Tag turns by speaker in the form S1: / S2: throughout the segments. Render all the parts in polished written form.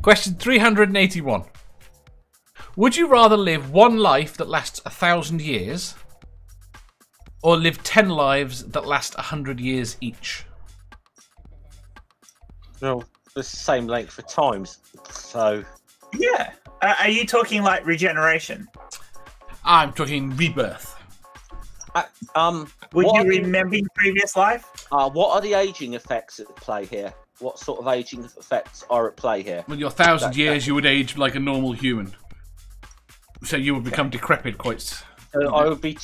S1: Question 381. Would you rather live one life that lasts 1,000 years, or live 10 lives that last 100 years each?
S2: Well, it's the same length of times, so...
S3: Yeah. Are you talking like regeneration?
S1: I'm talking rebirth.
S3: Would you remember your previous life?
S2: What are the aging effects at play here? What sort of aging effects are at play here?
S1: With your 1,000 years, you would age like a normal human. So you would become decrepit quite...
S2: So I would be...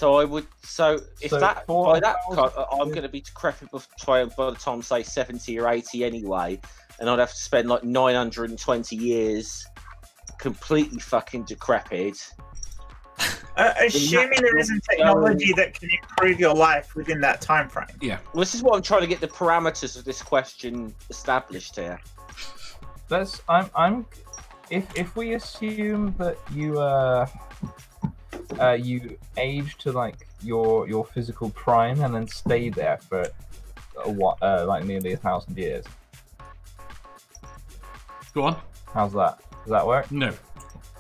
S2: I'm going to be decrepit by the time, say, 70 or 80 anyway, and I'd have to spend like 920 years completely fucking decrepit.
S3: Assuming there isn't technology that can improve your life within that time frame.
S1: Yeah.
S2: Well, this is what I'm trying to get the parameters of this question established here.
S4: If we assume that you age to like your physical prime and then stay there for like nearly 1,000 years.
S1: Go on.
S4: How's that? Does that work?
S1: No,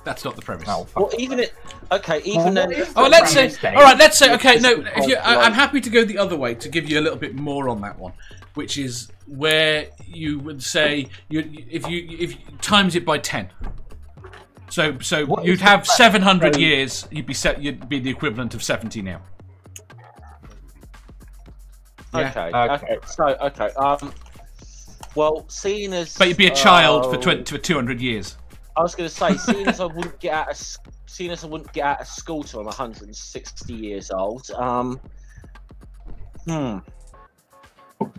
S1: that's not the premise.
S4: No,
S2: well, even it. Okay, even then.
S1: Oh, let's say. All right, let's say. Okay, no. If you, I'm happy to go the other way to give you a little bit more on that one, which is where you would say if you times it by 10. So you'd have 700 years. You'd be the equivalent of 70 now.
S2: Okay.
S1: Yeah.
S2: Okay. So well, seeing as
S1: but you'd be a child for 200 years.
S2: I was going to say, seeing as I wouldn't get out of school till I'm 160 years old.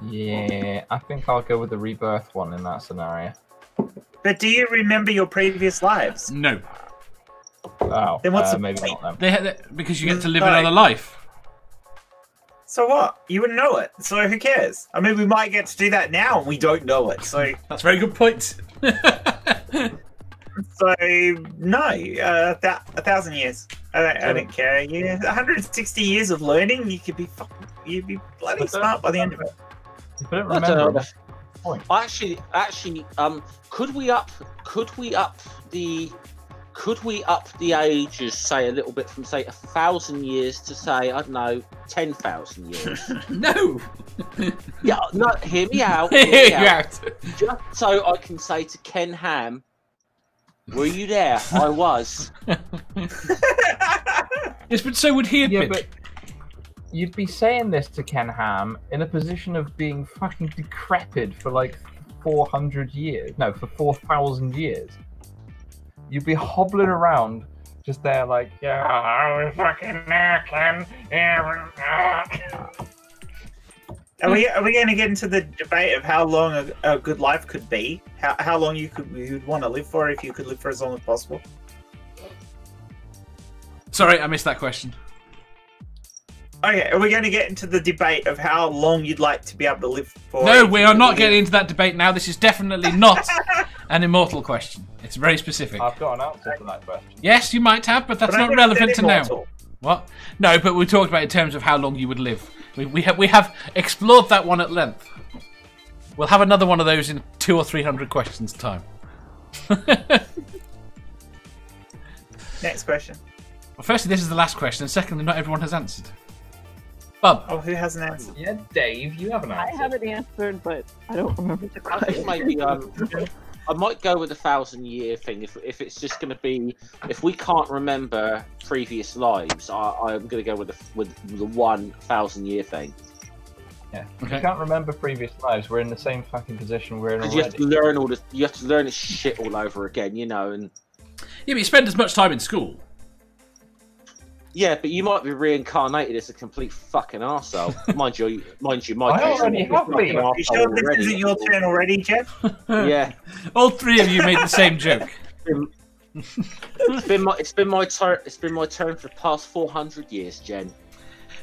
S4: Yeah, I think I'll go with the rebirth one in that scenario.
S3: But do you remember your previous lives?
S1: No.
S4: Oh,
S3: then what's the
S4: maybe
S3: point?
S4: not then.
S1: Because you get to live another life.
S3: So what? You wouldn't know it. So who cares? I mean, we might get to do that now, and we don't know it. So
S1: that's a very good point.
S3: So no, 1,000 years. I don't care. Yeah, 160 years of learning. You'd be bloody smart by the end of it.
S4: You couldn't remember.
S2: Actually, could we up the ages, say a little bit from say 1,000 years to say, I don't know, 10,000 years?
S1: No.
S2: Yeah, no. Hear me out. Just so I can say to Ken Ham, were you there? I was.
S1: Yes, but so would he have been.
S4: But you'd be saying this to Ken Ham in a position of being fucking decrepit for like 400 years. No, for 4,000 years. You'd be hobbling around just there like, yeah, I was fucking there, Ken.
S3: Are we going to get into the debate of how long a good life could be? How long you'd want to live for if you could live for as long as possible?
S1: Sorry, I missed that question.
S3: Okay, are we going to get into the debate of how long you'd like to be able to live for?
S1: No, we are not getting into that debate now. This is definitely not an immortal question. It's very specific.
S4: I've got an answer for that question.
S1: Yes, you might have, but that's not relevant to now. What? No, but we talked about it in terms of how long you would live. We have explored that one at length. We'll have another one of those in 200 or 300 questions time.
S3: Next question.
S1: Well, firstly, this is the last question, and secondly, not everyone has answered. Bub.
S3: Oh, who hasn't answered?
S4: Yeah, Dave, you haven't answered.
S5: I haven't answered, but I don't remember the question.
S2: Maybe, I might go with the 1,000-year thing if it's just going to be, if we can't remember previous lives, I'm going to go with the 1,000-year thing.
S4: Yeah, if you can't remember previous lives, we're in the same fucking position we're in already.
S2: You have to learn all this. You have to learn this shit all over again, you know. And
S1: yeah, but you spend as much time in school.
S2: Yeah, but you might be reincarnated as a complete fucking arsehole. Mind you, my case.
S4: I already have been.
S3: You sure this isn't your turn already, Jeff?
S2: Yeah.
S1: All three of you made the same joke.
S2: It's been my turn. It's been my turn for the past 400 years, Jen.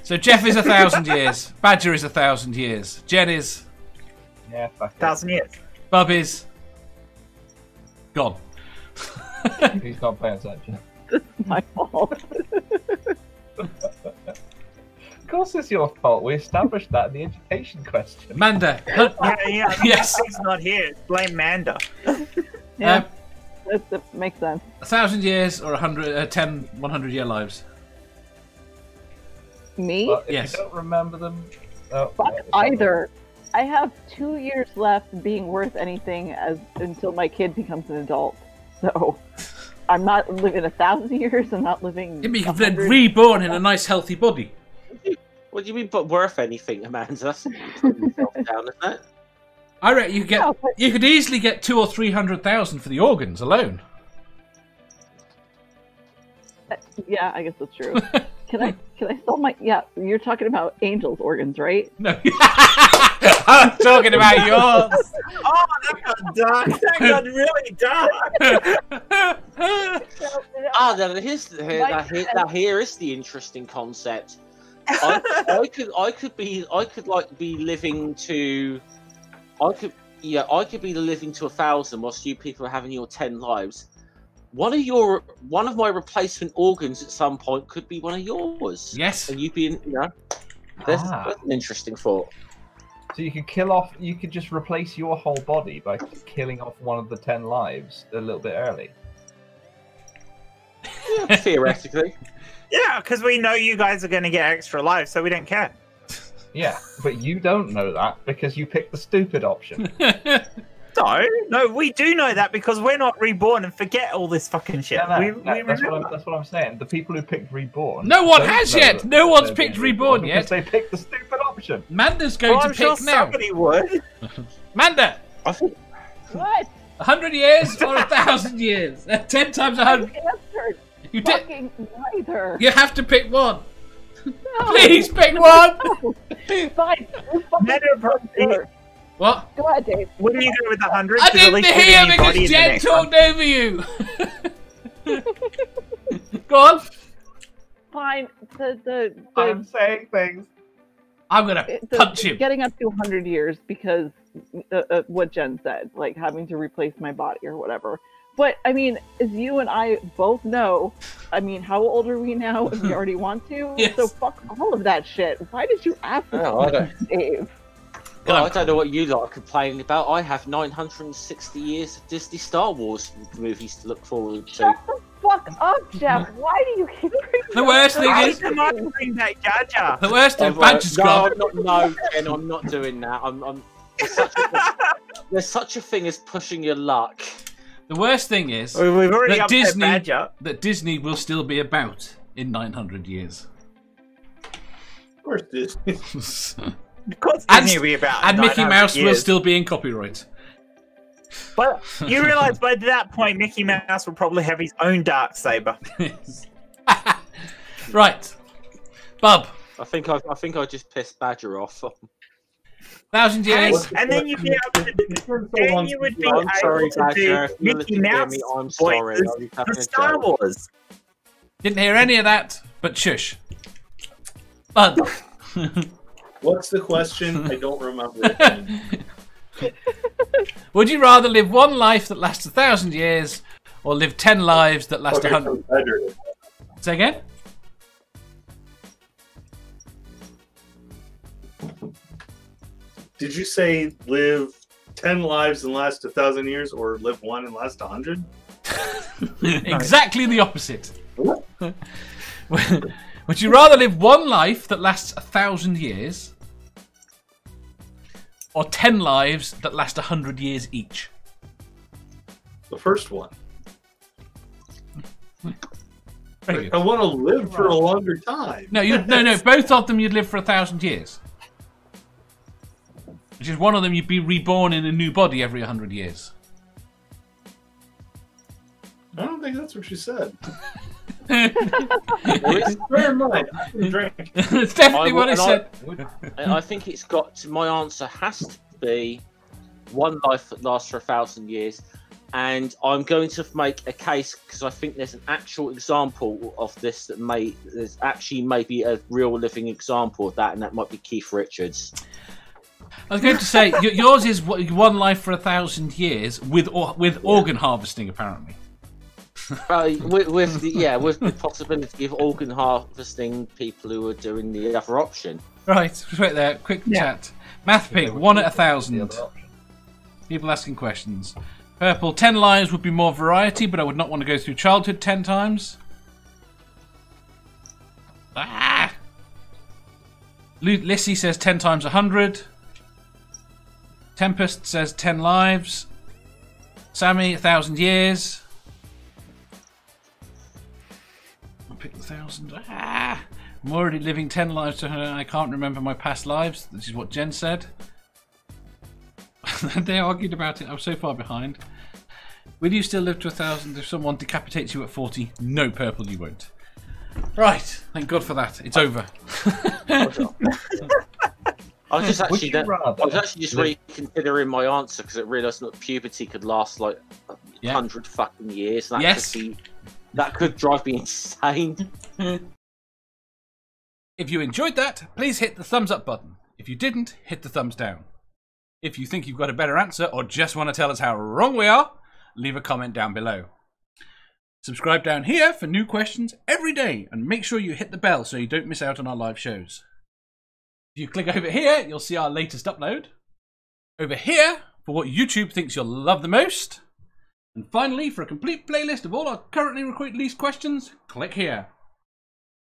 S1: So Jeff is 1,000 years. Badger is 1,000 years. Jen is
S3: 1,000 years.
S1: Bub is gone.
S4: He's not paying attention.
S5: It's my fault.
S4: Of course it's your fault. We established that in the education question.
S1: Manda.
S3: Yeah.
S1: Yes.
S3: He's not here. Blame Manda.
S5: Yeah, that makes sense.
S1: 1,000 years or 10 100-year lives?
S5: Me?
S4: But if
S1: Yes.
S4: you don't remember them,
S5: Fuck either. I have 2 years left being worth anything until my kid becomes an adult. So I'm not living 1,000 years. I'm not living.
S1: Yeah, but you've
S5: 100.
S1: been reborn in a nice, healthy body.
S2: What do you mean, but worth anything, Amanda? That's putting yourself down, isn't it?
S1: I reckon you
S5: No, but-
S1: you could easily get 200,000 or 300,000 for the organs alone.
S5: Yeah, I guess that's true. Can I sell my? Yeah, you're talking about angels' organs, right?
S1: No, I'm talking about yours.
S3: Oh, that got dark. That got really dark.
S2: Now here is the interesting concept. I could be living to 1,000 whilst you people are having your 10 lives. One of my replacement organs at some point could be one of yours.
S1: Yes.
S2: And you'd be that's an interesting thought.
S4: so you could just replace your whole body by killing off one of the 10 lives a little bit early.
S2: Yeah, theoretically.
S3: Yeah, because we know you guys are going to get extra lives, so we don't care.
S4: Yeah, but you don't know that because you picked the stupid option.
S3: No, we do know that because we're not reborn and forget all this fucking shit.
S4: That's what I'm saying. The people who picked Reborn.
S1: No one
S4: don't
S1: has
S4: know
S1: yet.
S4: that
S1: No one's
S4: they're
S1: picked
S4: being
S1: Reborn
S4: because
S1: yet.
S4: They picked the stupid option.
S1: Manda's going
S3: Well,
S1: to
S3: I'm sure
S1: pick now.
S3: somebody would.
S1: Manda,
S2: I think
S5: What?
S1: 100 years or 1,000 years? 10 times 100.
S5: Answered.
S1: You did.
S5: Fucking neither.
S1: You have to pick one.
S5: No.
S1: Please pick one.
S5: Fine.
S1: What?
S5: Go ahead, Dave.
S3: Wouldn't you go with the 100?
S1: I didn't hear because Jen talked over you. Go on.
S5: Fine.
S4: I'm saying things.
S1: I'm gonna punch him.
S5: Getting up to 100 years because what Jen said, like having to replace my body or whatever. But I mean, as you and I both know, I mean, how old are we now? If we already want to,
S1: Yes.
S5: So fuck all of that shit. Why did you ask me,
S2: No, I don't.
S5: Dave?
S2: Well, I don't know what you lot are complaining about. I have 960 years of Disney Star Wars movies to look forward to.
S5: Shut the fuck up, Jeff. Why do you keep bringing
S1: The worst thing
S3: I
S1: is,
S3: am not doing that, Jar Jar.
S1: the worst thing,
S2: No,
S1: Badger's gone.
S2: Ken, I'm not doing that. There's such a thing as pushing your luck.
S1: The worst thing is
S3: We've already
S1: that
S3: upset Badger.
S1: Disney will still be about in 900 years.
S6: Of course, Disney.
S3: Of course,
S1: And-
S3: Disney will be about
S1: And Mickey
S3: 900
S1: Mouse will
S3: years.
S1: still be in copyright.
S3: But you realise by that point, Mickey Mouse will probably have his own dark saber.
S1: Right, Bub.
S2: I think I just pissed Badger off.
S1: 1,000 years.
S3: And then you'd be able to. Then you would be
S2: I'm sorry,
S3: able to
S2: Badger.
S3: do
S2: If you're
S3: Mickey
S2: listening to
S3: Mouse
S2: me, I'm sorry.
S3: voices
S2: I was having
S3: for
S2: a
S3: Star
S2: joke.
S3: Wars.
S1: Didn't hear any of that, but shush. Bud.
S6: What's the question? I don't remember it.
S1: Would you rather live one life that lasts 1,000 years or live 10 lives that last
S6: Okay,
S1: 100?
S6: Badger.
S1: Say again?
S6: Did you say live 10 lives and last 1,000 years, or live one and last 100?
S1: Exactly the opposite. Would you rather live one life that lasts 1,000 years or 10 lives that last 100 years each?
S6: The first one.
S1: Very
S6: I
S1: good.
S6: want to live for a longer time.
S1: No, no. Both of them you'd live for 1,000 years. Which is one of them you'd be reborn in a new body every 100 years.
S6: I don't think that's what you said.
S2: It's
S6: Bear in mind, I can drink.
S1: It's definitely what I said.
S2: I think it's got to, my answer has to be one life that lasts for 1,000 years, and I'm going to make a case because I think there's an actual example of this there's actually maybe a real living example of that, and that might be Keith Richards.
S1: I was going to say yours is one life for 1,000 years with organ harvesting apparently.
S2: With the possibility of organ harvesting people who are doing the other option.
S1: Right, just wait there. Quick chat. Math Pig, 1 at 1,000. People asking questions. Purple, 10 lives would be more variety, but I would not want to go through childhood 10 times. Ah! Lissy says 10 times 100. Tempest says 10 lives. Sammy, 1,000 years. I'll pick the 1,000. Ah! I'm already living 10 lives to her. I can't remember my past lives. This is what Jen said. They argued about it. I was so far behind. Will you still live to 1,000 if someone decapitates you at 40? No, Purple, you won't. Right. Thank God for that. It's over.
S2: I was actually just reconsidering my answer because I realised that puberty could last like 100 fucking years. And that could drive me insane.
S1: If you enjoyed that, please hit the thumbs up button. If you didn't, hit the thumbs down. If you think you've got a better answer or just want to tell us how wrong we are, leave a comment down below. Subscribe down here for new questions every day and make sure you hit the bell so you don't miss out on our live shows. If you click over here, you'll see our latest upload. Over here, for what YouTube thinks you'll love the most. And finally, for a complete playlist of all our currently released questions, click here.